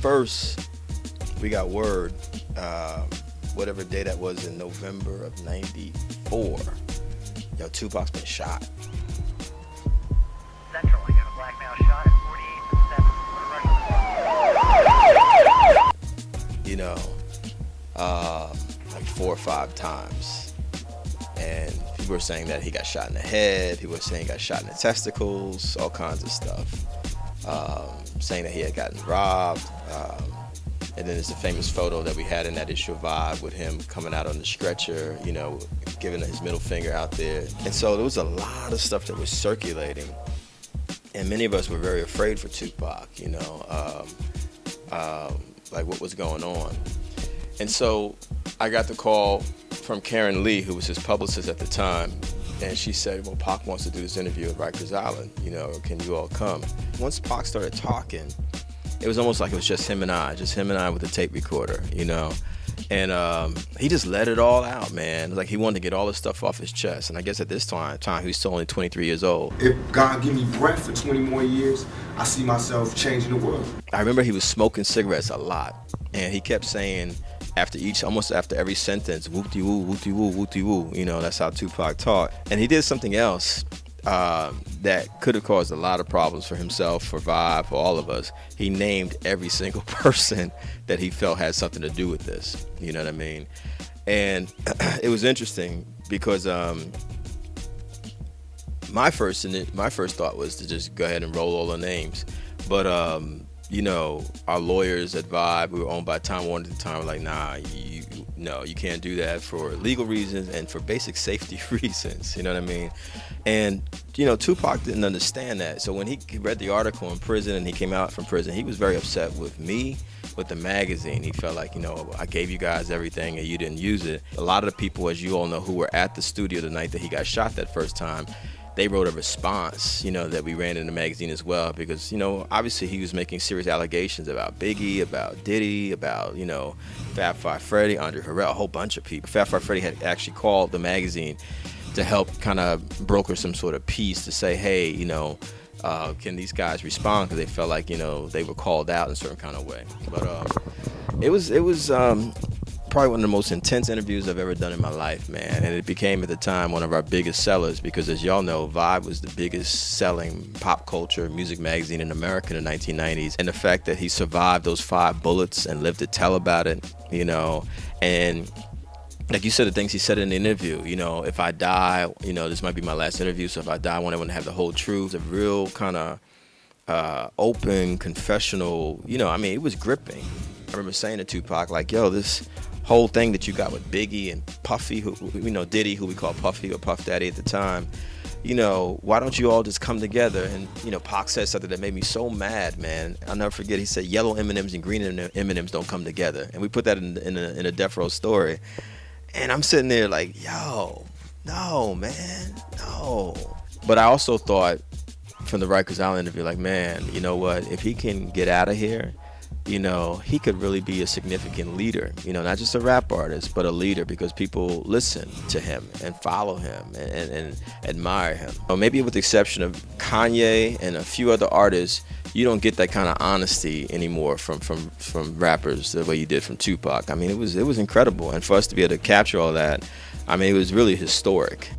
first we got word, whatever day that was in November of '94, yo, Tupac's been shot. Central, I got a black male shot at 48 and 7. You know, like 4 or 5 times. And people were saying that he got shot in the head, people were saying he got shot in the testicles, all kinds of stuff. Saying that he had gotten robbed. And then there's the famous photo that we had in that issue of Vibe with him coming out on the stretcher, you know, giving his middle finger out there. And so there was a lot of stuff that was circulating. And many of us were very afraid for Tupac, you know, like what was going on. And so I got the call from Karen Lee, who was his publicist at the time, and she said, well, Pac wants to do this interview at Rikers Island, you know, can you all come? Once Pac started talking, it was almost like it was just him and I with a tape recorder, you know? And he just let it all out, man. Like he wanted to get all this stuff off his chest. And I guess at this time he was still only 23 years old. If God give me breath for 20 more years, I see myself changing the world. I remember he was smoking cigarettes a lot. And he kept saying almost after every sentence, whoop-de-woo, whoop-de-woo, whoop-de-woo. You know, that's how Tupac talked. And he did something else that could have caused a lot of problems for himself, for Vibe, for all of us. He named every single person that he felt had something to do with this. You know what I mean? And it was interesting because my first thought was to just go ahead and roll all the names. But you know, our lawyers at Vibe, we were owned by Time Warner at the time, were like, nah, you can't do that for legal reasons and for basic safety reasons, you know what I mean? And, you know, Tupac didn't understand that. So when he read the article in prison and he came out from prison, he was very upset with me, with the magazine. He felt like, you know, I gave you guys everything and you didn't use it. A lot of the people, as you all know, who were at the studio the night that he got shot that first time, they wrote a response, you know, that we ran in the magazine as well, because, you know, obviously he was making serious allegations about Biggie, about Diddy, about, you know, Fab Five Freddy, Andre Harrell, a whole bunch of people. Fab Five Freddy had actually called the magazine to help kind of broker some sort of peace to say, hey, you know, can these guys respond? Because they felt like, you know, they were called out in a certain kind of way. But it was probably one of the most intense interviews I've ever done in my life, man. And it became at the time one of our biggest sellers because, as y'all know, Vibe was the biggest selling pop culture music magazine in America in the 1990s. And the fact that he survived those 5 bullets and lived to tell about it, you know, and like you said, the things he said in the interview, you know, if I die, you know, this might be my last interview, so if I die, I want everyone to have the whole truth, a real kind of open, confessional, you know, I mean, it was gripping. I remember saying to Tupac, like, yo, this whole thing that you got with Biggie and Puffy, who, you know, Diddy, who we call Puffy or Puff Daddy at the time, you know, why don't you all just come together? And, you know, Pac said something that made me so mad, man. I'll never forget. He said, yellow M&Ms and green M&Ms don't come together. And we put that in a Death Row story. And I'm sitting there like, yo, no, man, no. But I also thought from the Rikers Island interview, like, man, you know what? If he can get out of here, you know, he could really be a significant leader, you know, not just a rap artist, but a leader, because people listen to him and follow him and admire him. Or maybe with the exception of Kanye and a few other artists, you don't get that kind of honesty anymore from rappers the way you did from Tupac. I mean, it was incredible. And for us to be able to capture all that, I mean, it was really historic.